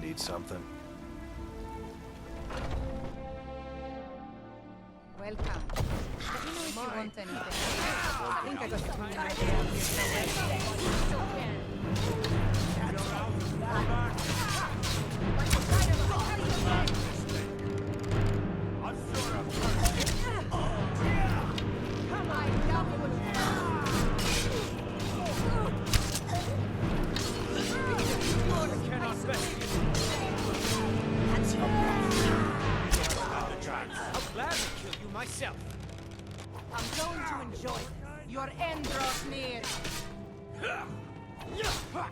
Need something? Welcome. Let me know if you want anything. I think I got a clean idea of your Come on, tell me what you Cannot best I'll gladly kill you myself. I'm going to enjoy this. Your end draws near. I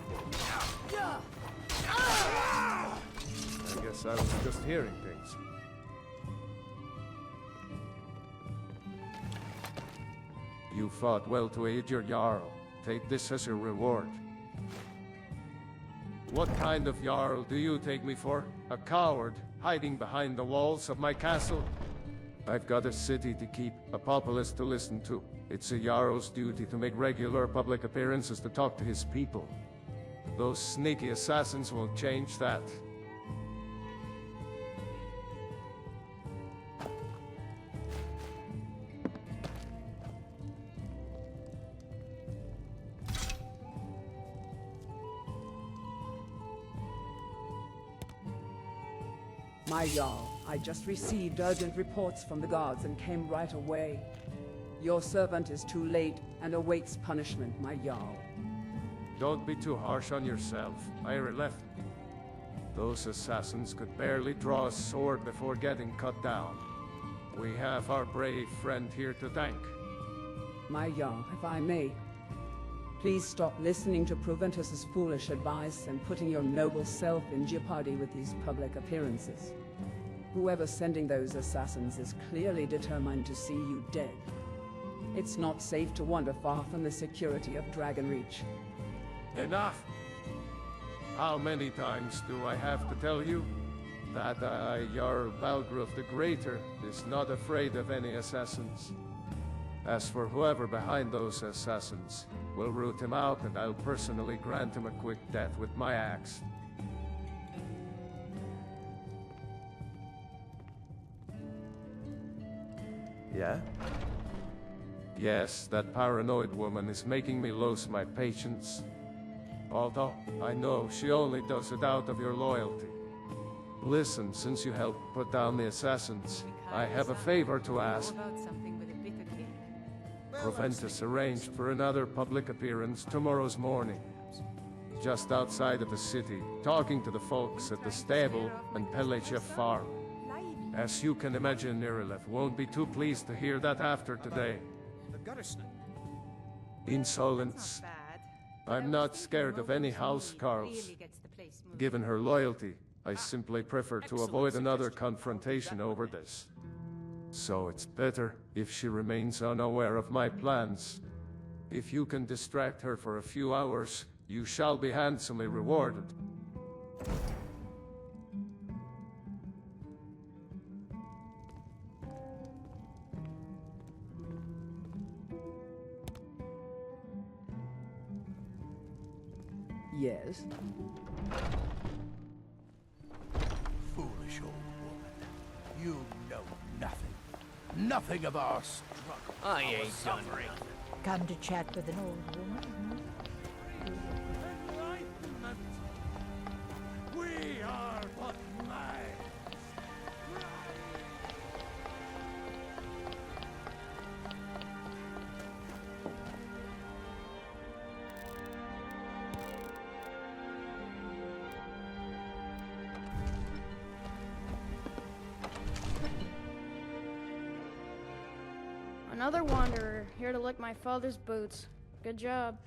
guess I was just hearing things. You fought well to aid your Jarl. Take this as your reward. What kind of Jarl do you take me for? A coward, hiding behind the walls of my castle? I've got a city to keep, a populace to listen to. It's a Jarl's duty to make regular public appearances to talk to his people. Those sneaky assassins won't change that. My Jarl, I just received urgent reports from the guards and came right away. Your servant is too late and awaits punishment, my Jarl. Don't be too harsh on yourself. Ira left. Those assassins could barely draw a sword before getting cut down. We have our brave friend here to thank. My Jarl, if I may, please stop listening to Proventus's foolish advice and putting your noble self in jeopardy with these public appearances. Whoever's sending those assassins is clearly determined to see you dead. It's not safe to wander far from the security of Dragonreach. Enough! How many times do I have to tell you that Jarl Balgruuf the Greater is not afraid of any assassins? As for whoever behind those assassins, we'll root him out and I'll personally grant him a quick death with my axe. Yeah? Yes, that paranoid woman is making me lose my patience. Although, I know she only does it out of your loyalty. Listen, since you helped put down the assassins, I have a favor to ask. Proventus arranged for another public appearance tomorrow's morning. Just outside of the city, talking to the folks at the stable and Pelechev farm. As you can imagine, Nirilev won't be too pleased to hear that after today. The gutter snake. Insolence. I'm not scared of any housecarls. Given her loyalty, I simply prefer to avoid another confrontation over this. So it's better if she remains unaware of my plans. If you can distract her for a few hours, you shall be handsomely rewarded. Yes? Foolish old woman. You know nothing. Nothing of our struggle. I ain't done nothing. Come to chat with an old woman? We are but man. Another wanderer, here to lick my father's boots. Good job.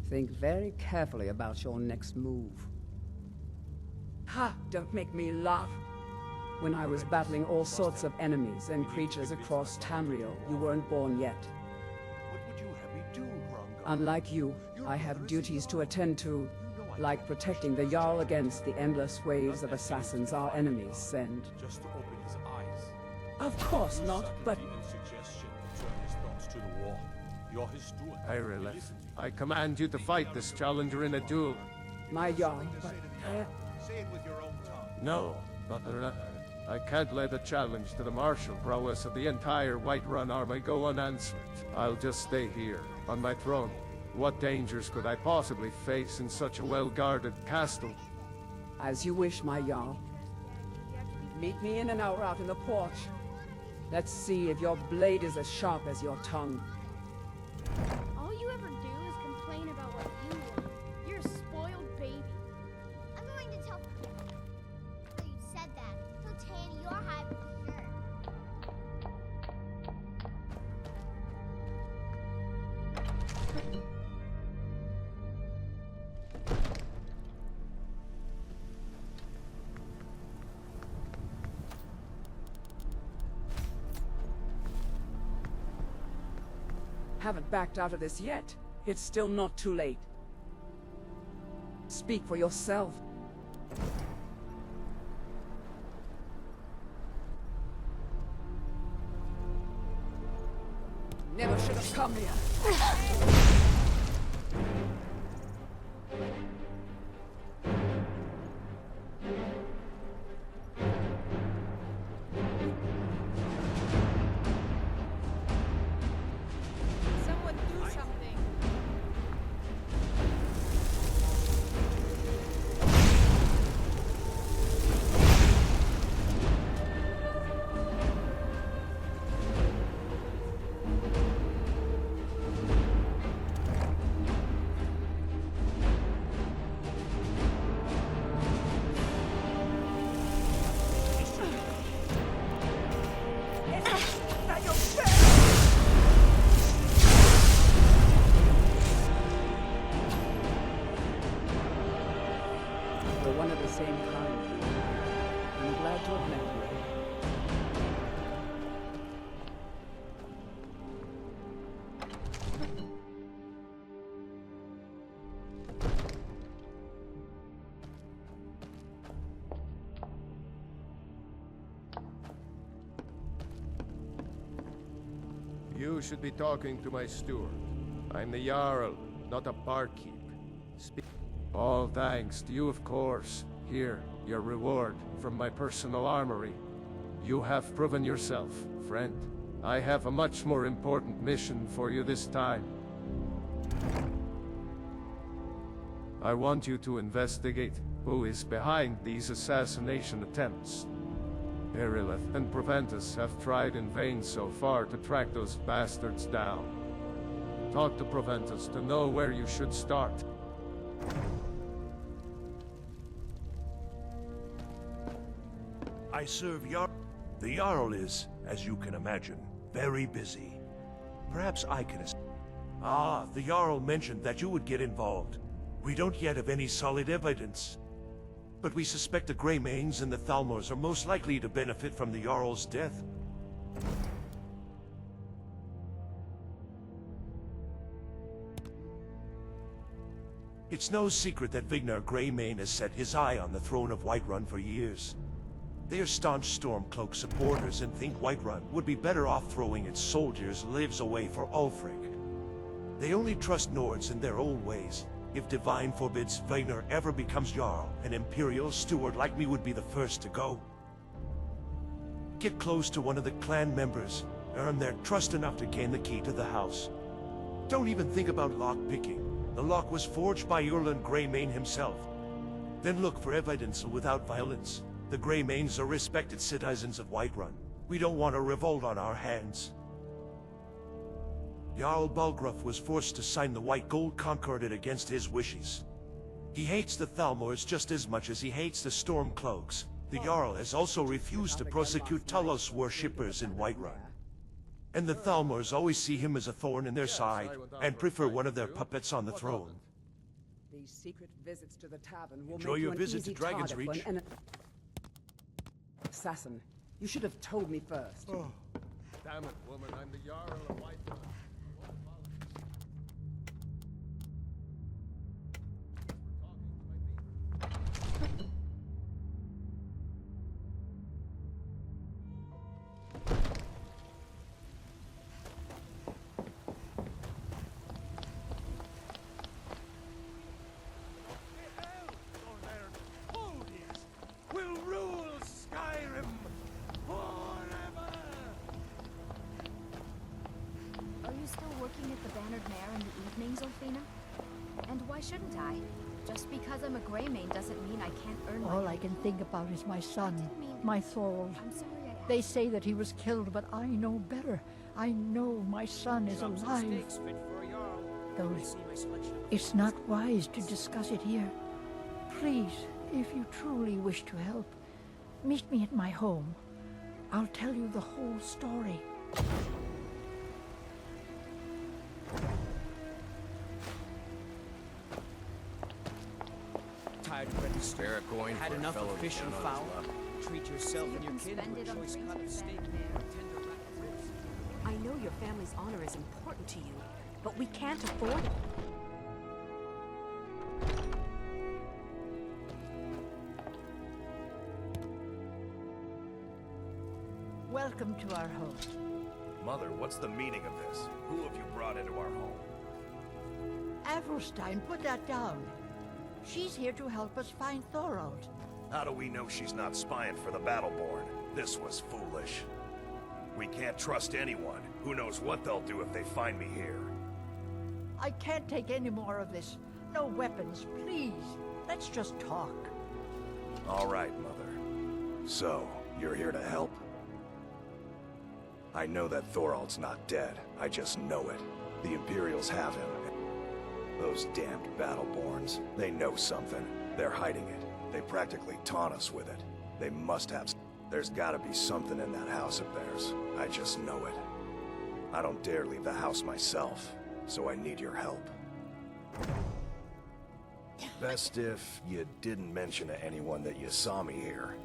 Think very carefully about your next move. Ha! Don't make me laugh. When I was battling all sorts of enemies and creatures across Tamriel, you weren't born yet. What would you have me do, Rongo? Unlike you, I have duties to attend to, like protecting the Jarl against the endless waves of assassins our enemies send. Just to open his eyes. Of course not, but Demon suggestion to turn his thoughts to the war. You're his steward. Irileth, I command you to fight this challenger in a duel. My Jarl, but... Say it with your own tongue. No, but I can't let a challenge to the martial prowess of the entire Whiterun army go unanswered. I'll just stay here, on my throne. What dangers could I possibly face in such a well-guarded castle? As you wish, my Jarl. Meet me in an hour out in the porch. Let's see if your blade is as sharp as your tongue. All you ever do is complain about what you want. You're a spoiled baby. I'm going to tell that you said that. He'll tan your hide for sure. Haven't backed out of this yet. It's still not too late. Speak for yourself. Never should have come here. Someone do something. We're one of the same kind. I'm glad to have met you. You should be talking to my steward. I'm the Jarl, not a barkeep. All thanks to you, of course. Here, your reward from my personal armory. You have proven yourself, friend. I have a much more important mission for you this time. I want you to investigate who is behind these assassination attempts. Irileth and Proventus have tried in vain so far to track those bastards down. Talk to Proventus to know where you should start. I serve Jarl. The Jarl is, as you can imagine, very busy. Perhaps I can the Jarl mentioned that you would get involved. We don't yet have any solid evidence. But we suspect the Greymanes and the Thalmors are most likely to benefit from the Jarl's death. It's no secret that Vignar Greymane has set his eye on the throne of Whiterun for years. They are staunch Stormcloak supporters and think Whiterun would be better off throwing its soldiers' lives away for Ulfric. They only trust Nords in their own ways. If Divine forbids Vignar ever becomes Jarl, an Imperial steward like me would be the first to go. Get close to one of the clan members, earn their trust enough to gain the key to the house. Don't even think about lock-picking. The lock was forged by Erland Greymane himself. Then look for evidence without violence. The Greymanes are respected citizens of Whiterun. We don't want a revolt on our hands. Jarl Balgruuf was forced to sign the White Gold Concordat against his wishes. He hates the Thalmors just as much as he hates the Stormcloaks. The Jarl has also refused to prosecute Talos worshippers in Whiterun. And the Thalmors always see him as a thorn in their side, and prefer one of their puppets on the throne. These secret visits to the tavern will Enjoy make your you an visit easy to Dragon's target for Reach. an assassin. You should have told me first. Damn it, woman, I'm the Jarl of Whiterun. still working at the Bannered Mare in the evenings, Ophelia? And why shouldn't I? Just because I'm a Greymane doesn't mean I can't earn my... All I can think about is my son, my Thorold. I'm sorry I asked. They say that he was killed, but I know better. I know my son is Chops and alive. steaks fit for a jarl. Those... See my selection of It's not wise to discuss it here. Please, if you truly wish to help, meet me at my home. I'll tell you the whole story. tired of registering. Spare a coin Had for a enough fellow of fish and down on his fowl. luck. Treat yourself So and you your can kid spend to it a on choice drinks cut of with steak that or tender rack of ribs. I know your family's honor is important to you, but we can't afford it. Welcome to our home. Mother, what's the meaning of this? Who have you brought into our home? Avrilstein, put that down. She's here to help us find Thorold. How do we know she's not spying for the Battleborn? This was foolish. We can't trust anyone. Who knows what they'll do if they find me here. I can't take any more of this. No weapons, please. Let's just talk. All right, Mother. So, you're here to help? I know that Thorold's not dead. I just know it. The Imperials have him. Those damned Battleborns. They know something. They're hiding it. They practically taunt us with it. They must have... There's gotta be something in that house of theirs. I just know it. I don't dare leave the house myself, so I need your help. Best if you didn't mention to anyone that you saw me here.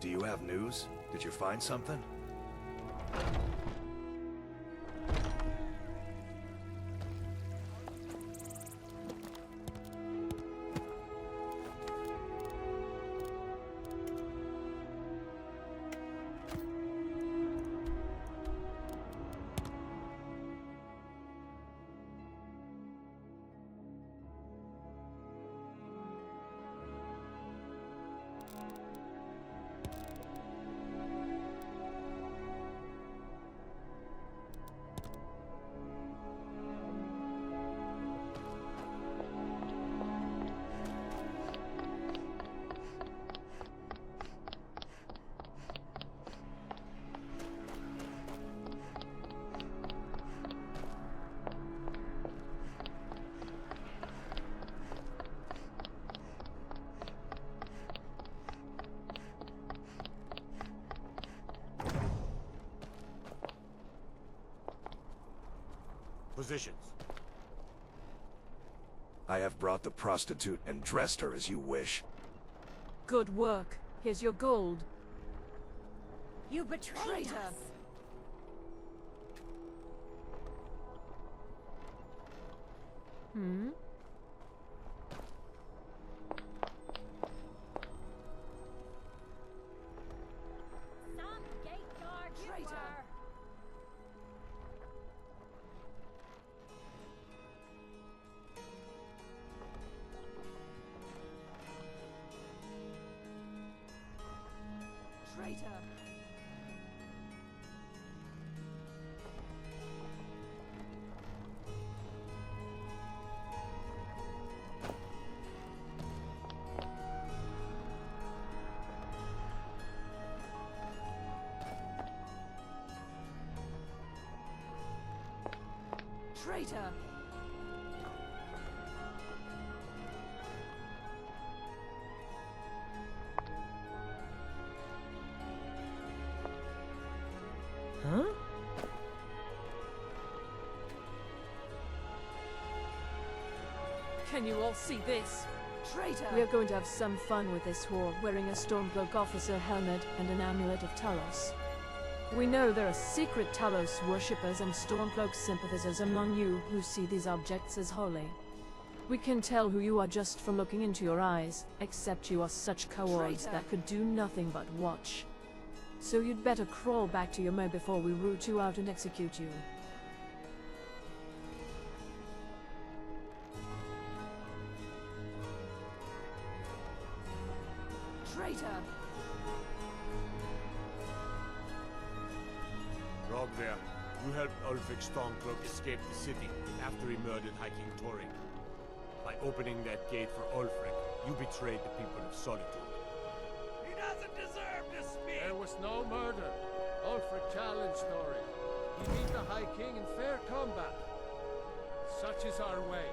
Do you have news? Did you find something? Positions. I have brought the prostitute and dressed her as you wish. Good work. Here's your gold. You betrayed us. Hmm? Some gate guard you were. Traitor! Traitor! Huh? Can you all see this? Traitor! We are going to have some fun with this whore, wearing a Stormcloak officer helmet and an amulet of Talos. We know there are secret Talos worshippers and Stormcloak sympathizers among you who see these objects as holy. We can tell who you are just from looking into your eyes, except you are such cowards that could do nothing but watch. So you'd better crawl back to your mo before we root you out and execute you. Traitor! Rogver, you helped Ulfric Stormcloak escape the city after he murdered High King Thorin. By opening that gate for Ulfric, you betrayed the people of Solitude. He doesn't deserve to speak! There was no murder. Ulfric challenged Thorin. He beat the High King in fair combat. Such is our way.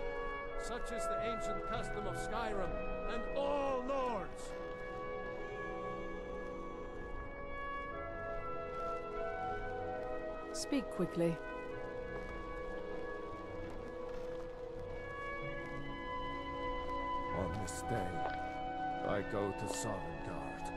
Such is the ancient custom of Skyrim and all lords. Speak quickly. On this day, I go to Sovngarde.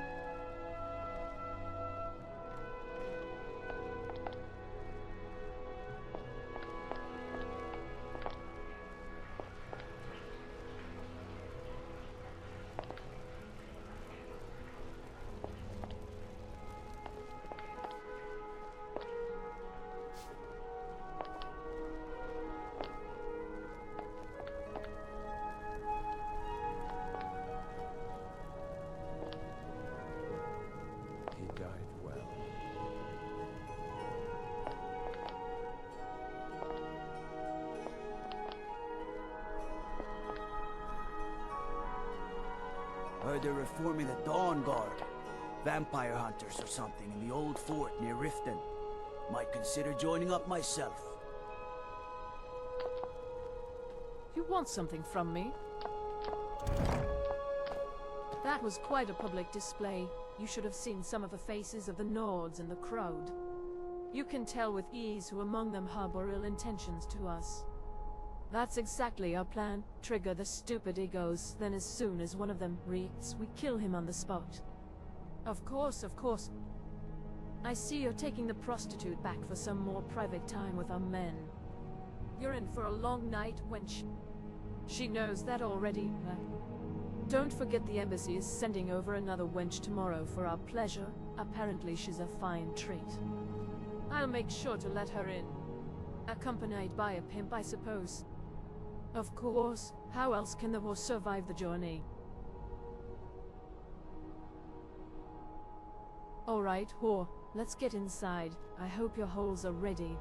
He died well. Heard they're reforming the Dawn Guard. Vampire hunters or something in the old fort near Riften. Might consider joining up myself. You want something from me? That was quite a public display. You should have seen some of the faces of the Nords in the crowd. You can tell with ease who among them harbor ill intentions to us. That's exactly our plan. Trigger the stupid egos, then as soon as one of them reacts, we kill him on the spot. Of course, of course. I see you're taking the prostitute back for some more private time with our men. You're in for a long night, wench. She knows that already. Don't forget the embassy is sending over another wench tomorrow for our pleasure. Apparently she's a fine treat. I'll make sure to let her in. Accompanied by a pimp, I suppose. Of course. How else can the horse survive the journey? Alright, whore. Let's get inside. I hope your holes are ready.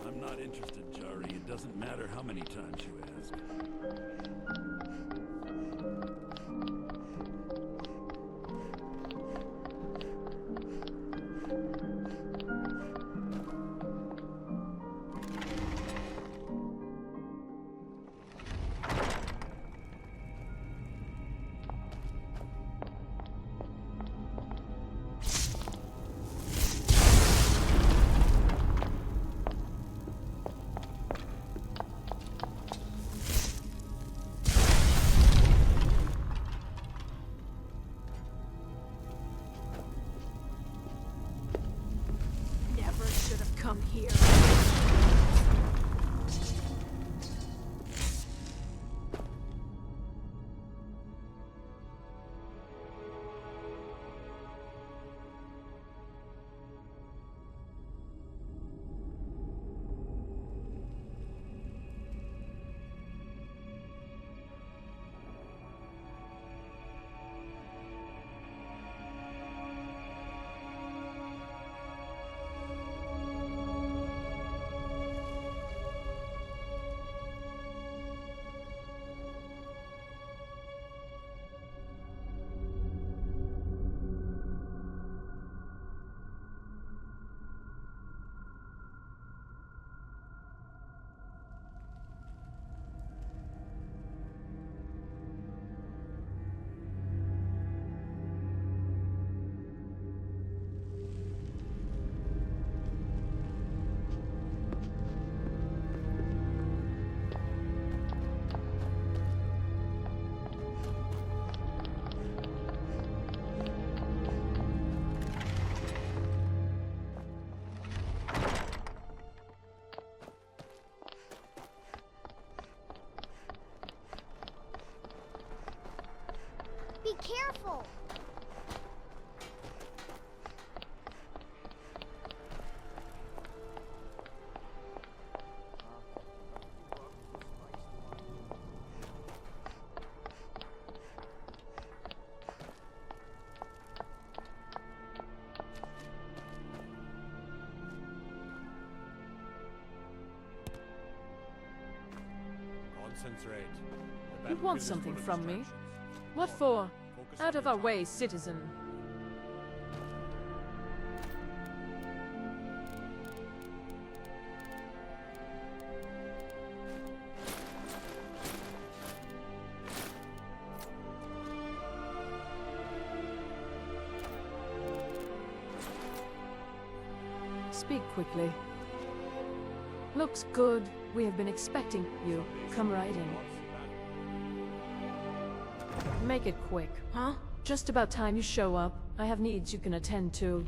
I'm not interested, Jari. It doesn't matter how many times you ask. careful. Concentrate. You want something from me? What for? Out of our way, citizen. Speak quickly. Looks good. We have been expecting you. Come right in. Make it quick. Huh? Just about time you show up. I have needs you can attend to.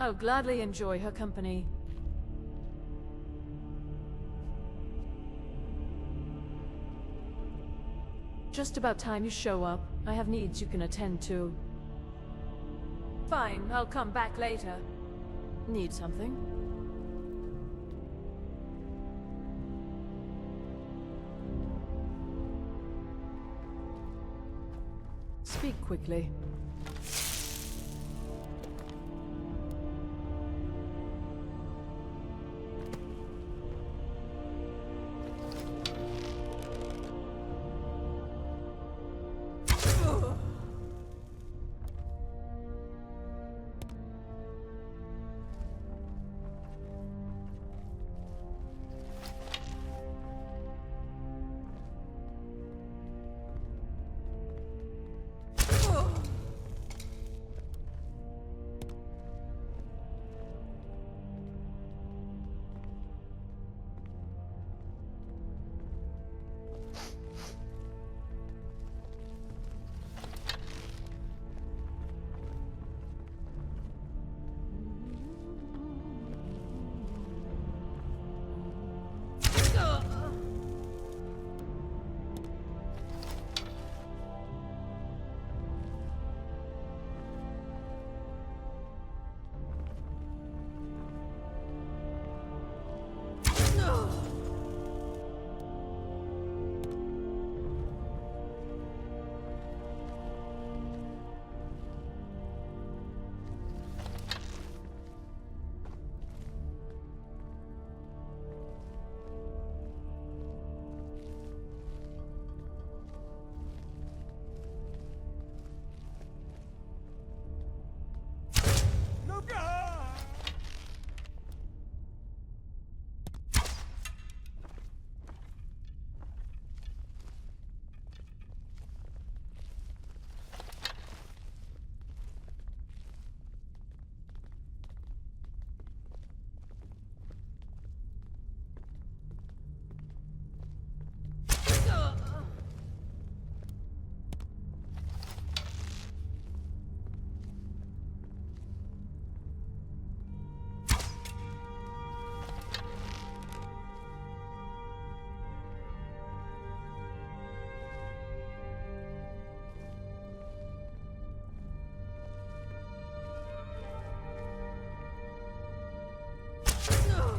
I'll gladly enjoy her company. Just about time you show up. I have needs you can attend to. Fine, I'll come back later. Need something? Speak quickly.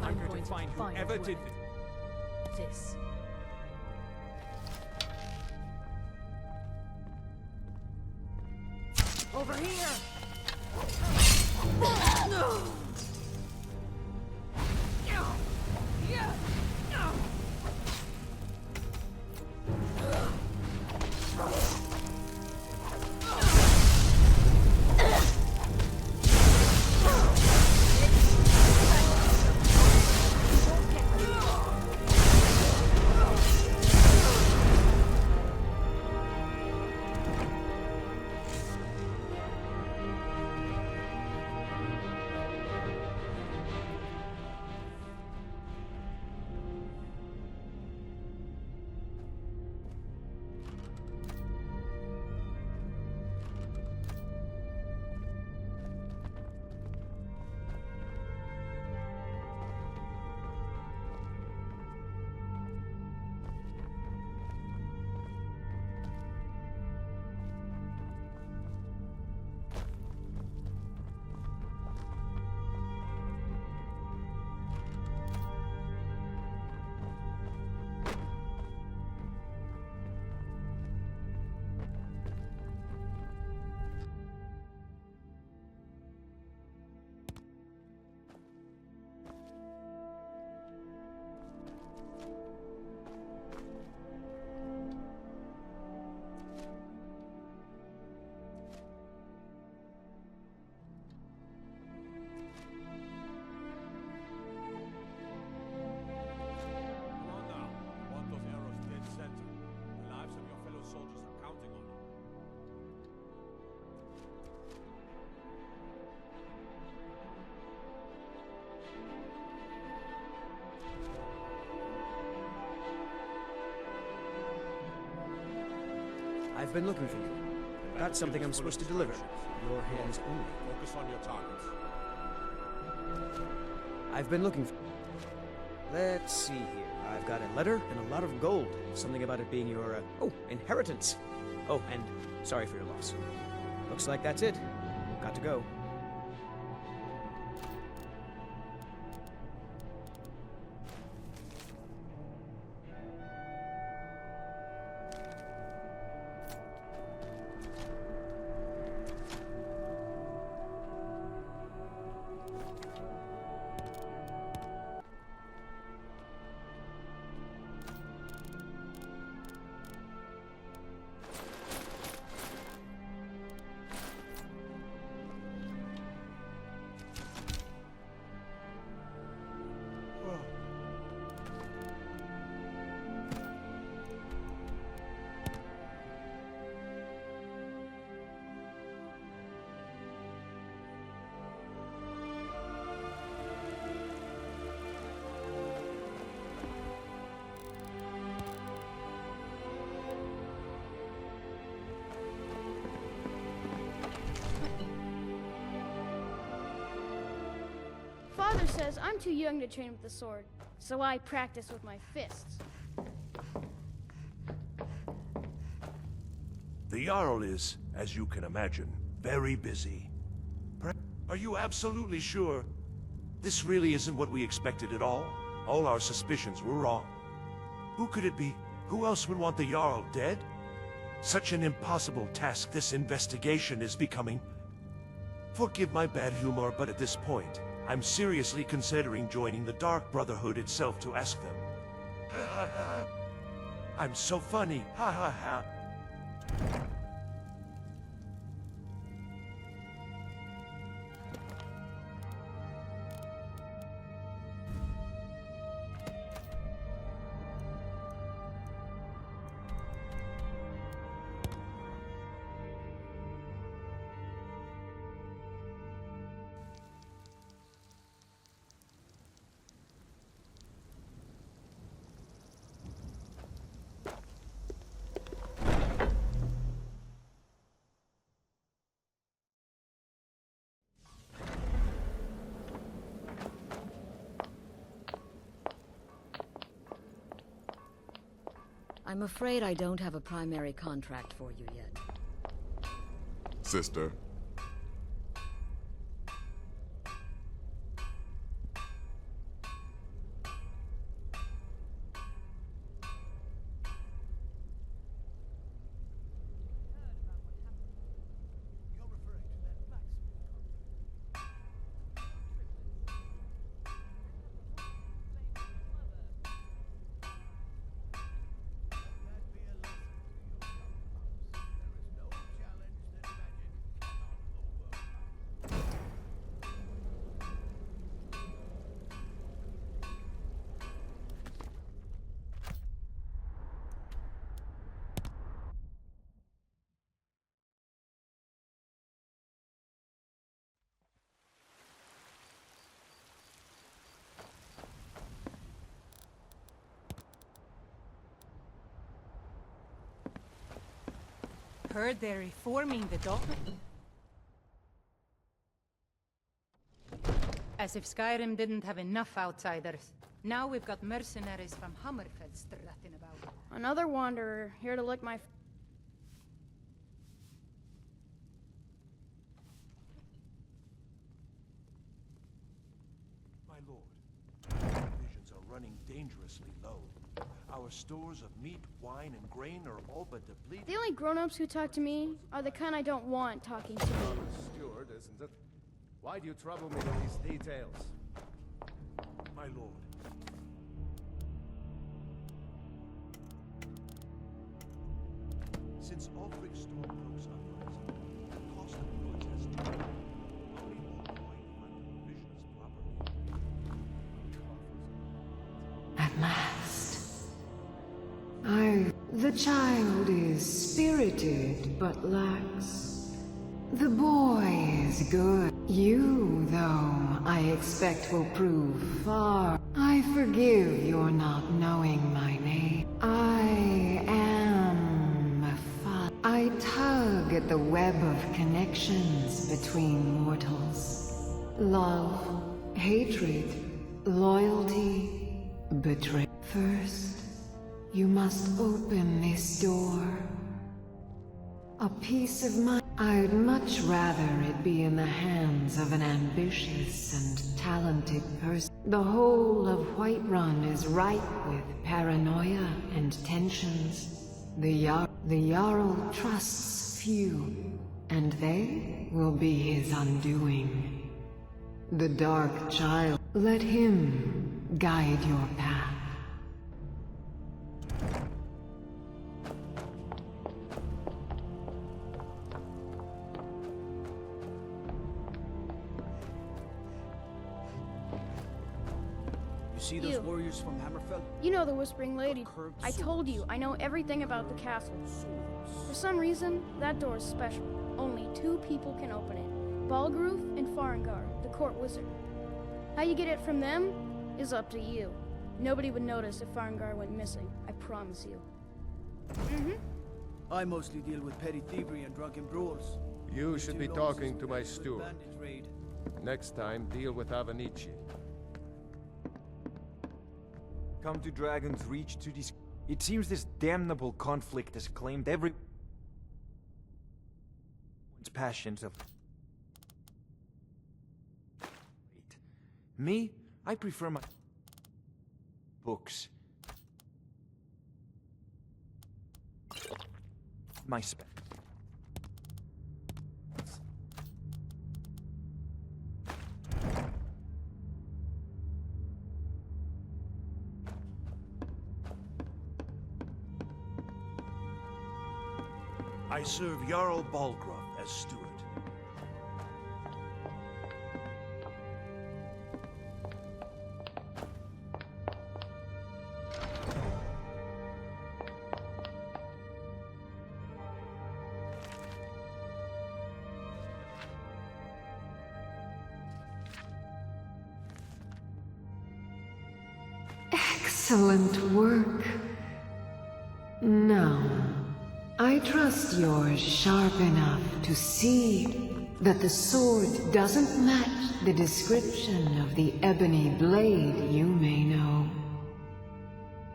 I'm going to find whoever did this. Over here! I've been looking for you. Got something I'm supposed to deliver. Your hands only. Focus on your targets. I've been looking for... Let's see here. I've got a letter and a lot of gold. Something about it being your, inheritance. Oh, and sorry for your loss. Looks like that's it. Got to go. Father says I'm too young to train with the sword, so I practice with my fists. The Jarl is, as you can imagine, very busy. Are you absolutely sure? This really isn't what we expected at all? All our suspicions were wrong. Who could it be? Who else would want the Jarl dead? Such an impossible task this investigation is becoming. Forgive my bad humor, but at this point, I'm seriously considering joining the Dark Brotherhood itself to ask them. I'm so funny, ha ha ha. I'm afraid I don't have a primary contract for you yet. Sister. Heard they're reforming the dock. As if Skyrim didn't have enough outsiders. Now we've got mercenaries from Hammerfell strutting about. Another wanderer, here to lick my... My lord, provisions are running dangerously low. Our stores of meat, wine, and grain are all but depleted. The only grown-ups who talk to me are the kind I don't want talking to me. Steward, isn't it? Why do you trouble me with these details? My lord. Since Ulfric's Stormcloak's uprising, the cost of goods has doubled. Only more wine fund provisions properly. At last. The child is spirited, but lacks. The boy is good. You, though, I expect will prove far. I forgive your not knowing my name. I am a father. I tug at the web of connections between mortals. Love, hatred, loyalty, betrayal. First, you must open this door. A peace of mind. I'd much rather it be in the hands of an ambitious and talented person. The whole of Whiterun is ripe with paranoia and tensions. The Jarl trusts few, and they will be his undoing. The Dark Child, let him guide your path. See those warriors from Hammerfell? You know the Whispering Lady. I told you, I know everything about the castle. For some reason, that door is special. Only 2 people can open it. Balgruf and Farengar, the court wizard. How you get it from them is up to you. Nobody would notice if Farengar went missing, I promise you. I mostly deal with petty thievery and drunken brawls. You should be talking to my steward. Next time, deal with Avenici. Come to Dragon's Reach to dis... It seems this damnable conflict has claimed everyone's passions of... Me? I prefer my... books. My spec. I serve Jarl Balgruf as steward. Excellent work. Now, I trust you're sharp enough to see that the sword doesn't match the description of the ebony blade you may know.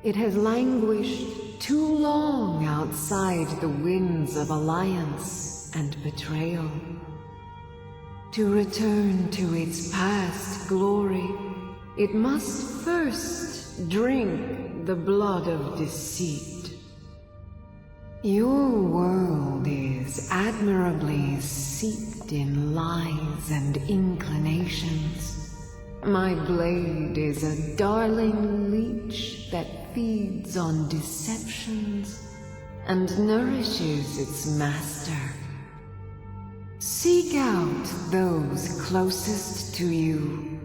It has languished too long outside the winds of alliance and betrayal. To return to its past glory, it must first drink the blood of deceit. Your world is admirably steeped in lies and inclinations. My blade is a darling leech that feeds on deceptions and nourishes its master. Seek out those closest to you.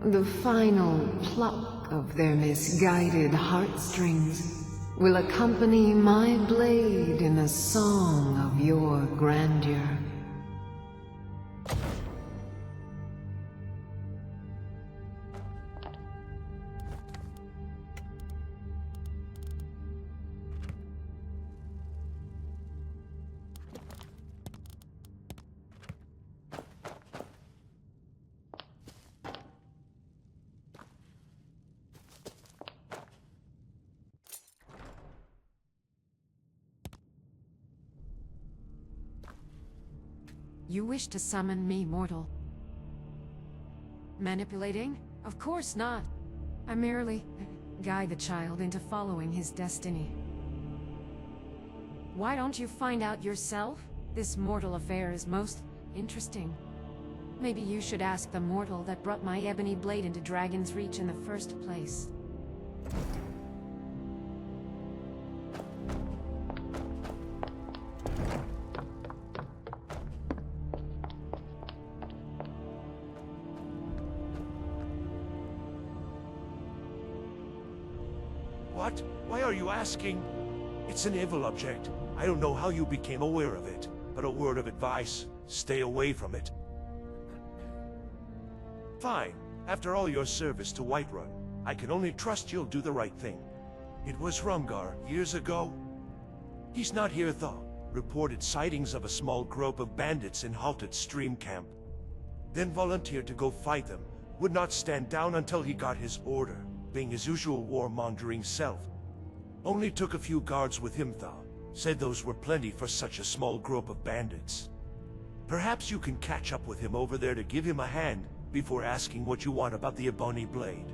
The final pluck of their misguided heartstrings will accompany my blade in a song of your grandeur. You wish to summon me, mortal? Manipulating? Of course not. I merely guide the child into following his destiny. Why don't you find out yourself? This mortal affair is most interesting. Maybe you should ask the mortal that brought my ebony blade into Dragon's Reach in the first place. What? Why are you asking? It's an evil object. I don't know how you became aware of it, but a word of advice, stay away from it. Fine. After all your service to Whiterun, I can only trust you'll do the right thing. It was Rumgar, years ago. He's not here though. reported sightings of a small group of bandits in halted stream camp. Then volunteered to go fight them, would not stand down until he got his order, being his usual warmongering self. Only took a few guards with him though, said those were plenty for such a small group of bandits. Perhaps you can catch up with him over there to give him a hand, before asking what you want about the Ebony Blade.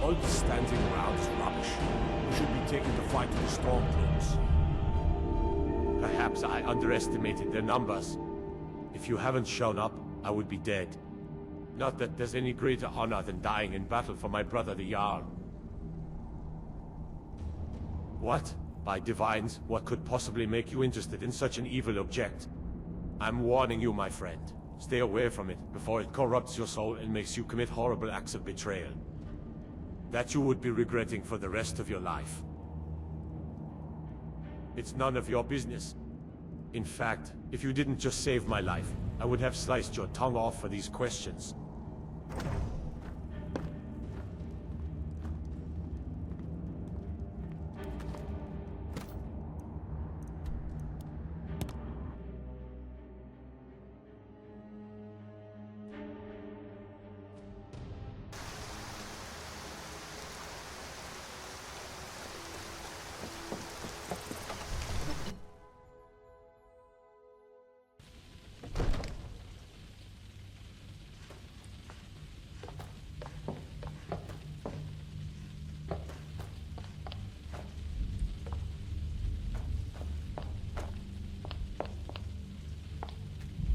All this standing around is rubbish. We should be taking the fight to the Stormcloaks. Perhaps I underestimated their numbers. If you haven't shown up, I would be dead. Not that there's any greater honor than dying in battle for my brother the Jarl. What? By divines, what could possibly make you interested in such an evil object? I'm warning you, my friend. Stay away from it before it corrupts your soul and makes you commit horrible acts of betrayal. That you would be regretting for the rest of your life. It's none of your business. In fact, if you didn't just save my life, I would have sliced your tongue off for these questions.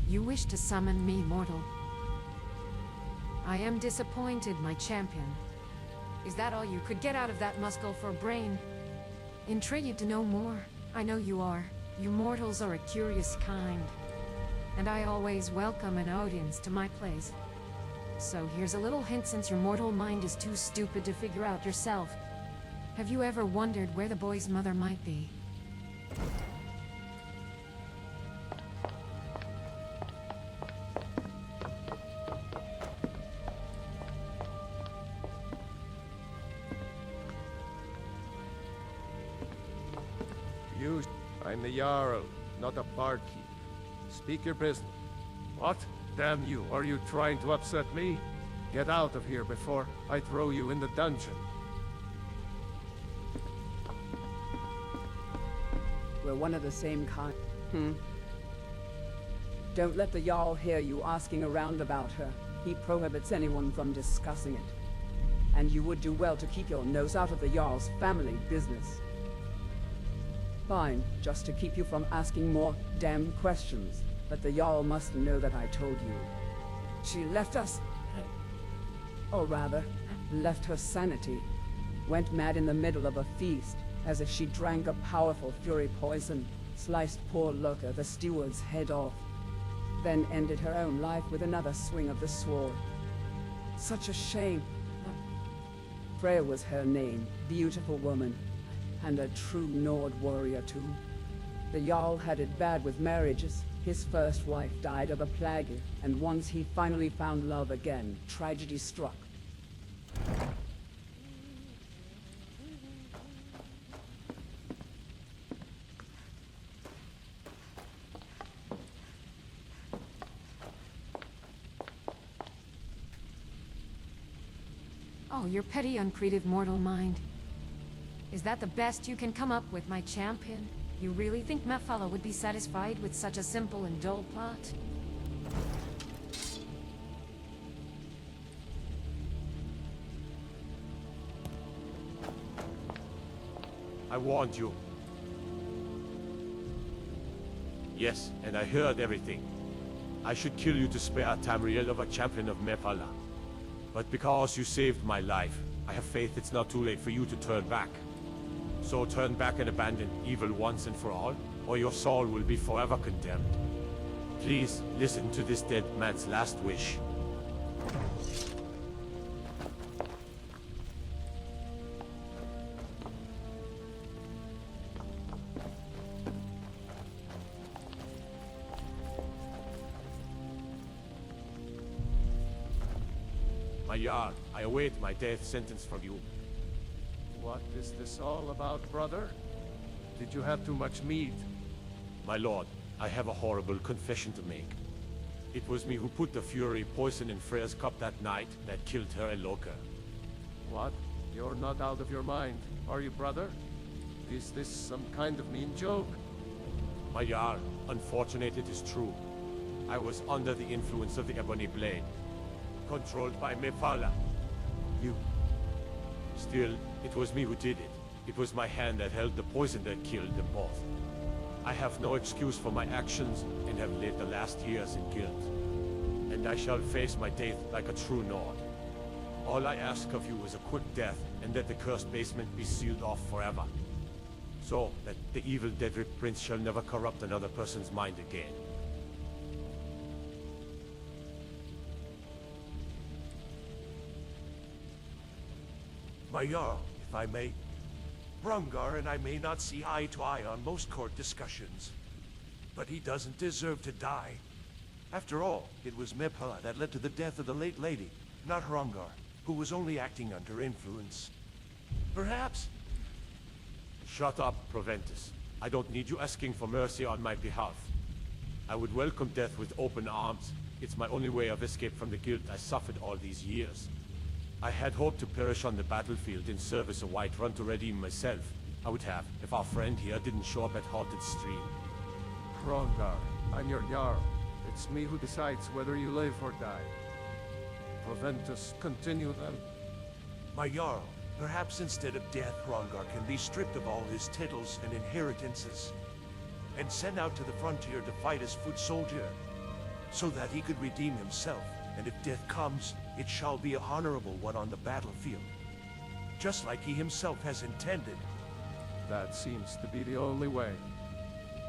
You wish to summon me, mortal. I am disappointed, my champion. Is that all you could get out of that muscle for brain? Intrigued to know more. I know you are. You mortals are a curious kind. and I always welcome an audience to my place. So here's a little hint since your mortal mind is too stupid to figure out yourself. Have you ever wondered where the boy's mother might be? I'm the Jarl, not a barkeep. Speak your business. What? Damn you, are you trying to upset me? Get out of here before I throw you in the dungeon. We're one of the same kind. Don't let the Jarl hear you asking around about her. He prohibits anyone from discussing it. And you would do well to keep your nose out of the Jarl's family business. Fine, just to keep you from asking more damn questions. But the Jarl must know that I told you. She left us. Or rather, left her sanity. Went mad in the middle of a feast, as if she drank a powerful fury poison. Sliced poor Loka, the steward's head off. Then ended her own life with another swing of the sword. Such a shame. Freya was her name, beautiful woman. And a true Nord warrior, too. The Jarl had it bad with marriages. His first wife died of a plague, and once he finally found love again, tragedy struck. Oh, your petty, uncreative mortal mind. Is that the best you can come up with, my champion? You really think Mephala would be satisfied with such a simple and dull plot? I warned you. Yes, and I heard everything. I should kill you to spare Tamriel of a champion of Mephala. But because you saved my life, I have faith it's not too late for you to turn back. So turn back and abandon evil once and for all, or your soul will be forever condemned. Please listen to this dead man's last wish. My Jarl, I await my death sentence from you. What is this all about, brother? Did you have too much meat? My lord, I have a horrible confession to make. It was me who put the fury poison in Freya's cup that night that killed her and Loka. What? You're not out of your mind, are you, brother? Is this some kind of mean joke? My Jarl, unfortunate it is true. I was under the influence of the Ebony Blade, controlled by Mephala. Still, it was me who did it. It was my hand that held the poison that killed them both. I have no excuse for my actions, and have lived the last years in guilt. And I shall face my death like a true Nord. All I ask of you is a quick death, and that the cursed basement be sealed off forever. So that the evil Dedrick Prince shall never corrupt another person's mind again. My Jarl, if I may. Hrungar and I may not see eye to eye on most court discussions, but he doesn't deserve to die. After all, it was Mephala that led to the death of the late lady, not Hrungar, who was only acting under influence. Perhaps... Shut up, Proventus. I don't need you asking for mercy on my behalf. I would welcome death with open arms. It's my only way of escape from the guilt I suffered all these years. I had hoped to perish on the battlefield in service of Whiterun to redeem myself. I would have, if our friend here didn't show up at Haunted Stream. Hrungar, I'm your Jarl. It's me who decides whether you live or die. Proventus, continue then. My Jarl, perhaps instead of death, Hrungar can be stripped of all his titles and inheritances, and sent out to the frontier to fight as foot soldier, so that he could redeem himself. And if death comes, it shall be a honorable one on the battlefield. Just like he himself has intended. That seems to be the only way.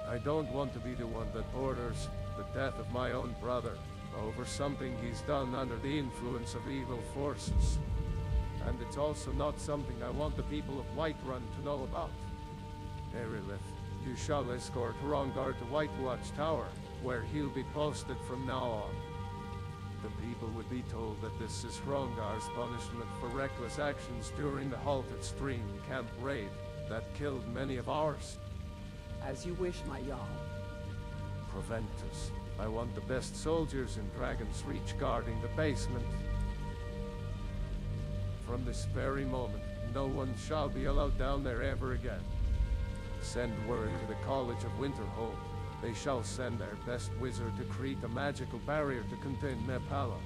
I don't want to be the one that orders, the death of my own brother over something he's done under the influence of evil forces. And it's also not something I want the people of Whiterun to know about. Erilith, you shall escort Hrongar to White Watch Tower, where he'll be posted from now on. The people would be told that this is Hrongar's punishment for reckless actions during the Halted Stream camp raid that killed many of ours. As you wish, my Jarl. Proventus, I want the best soldiers in Dragon's Reach guarding the basement. From this very moment, no one shall be allowed down there ever again. Send word to the College of Winterhold. They shall send their best wizard to create a magical barrier to contain Nepala.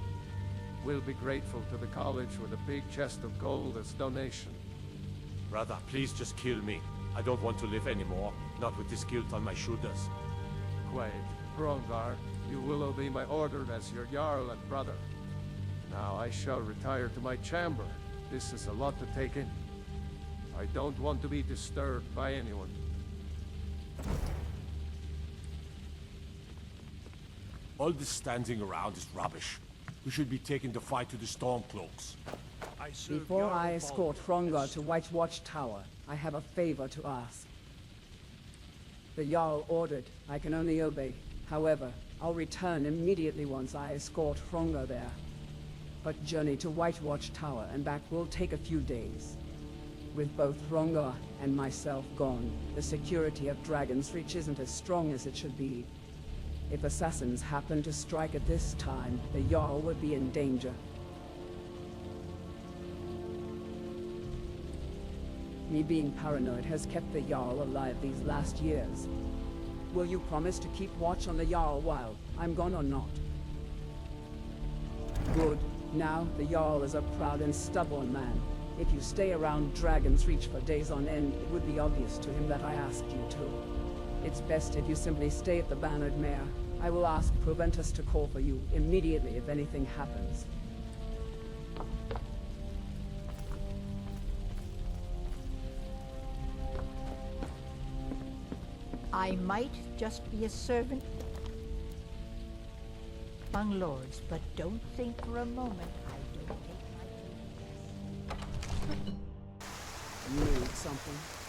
We'll be grateful to the college with a big chest of gold as donation. Brother, please just kill me. I don't want to live anymore, not with this guilt on my shoulders. Quaid, Hrongar, you will obey my order as your Jarl and brother. Now I shall retire to my chamber. This is a lot to take in. I don't want to be disturbed by anyone. All this standing around is rubbish. We should be taking the fight to the Stormcloaks. Before I escort Hrongar to White Watch Tower, I have a favor to ask. The Jarl ordered. I can only obey. However, I'll return immediately once I escort Hrongar there. But journey to White Watch Tower and back will take a few days. With both Hrongar and myself gone, the security of Dragon's Reach isn't as strong as it should be. If assassins happen to strike at this time, the Jarl would be in danger. Me being paranoid has kept the Jarl alive these last years. Will you promise to keep watch on the Jarl while I'm gone or not? Good. Now, the Jarl is a proud and stubborn man. If you stay around Dragon's Reach for days on end, it would be obvious to him that I asked you to. It's best if you simply stay at the Bannered Mare. I will ask Proventus to call for you immediately if anything happens. I might just be a servant among lords, but don't think for a moment I don't take my duties. You need something?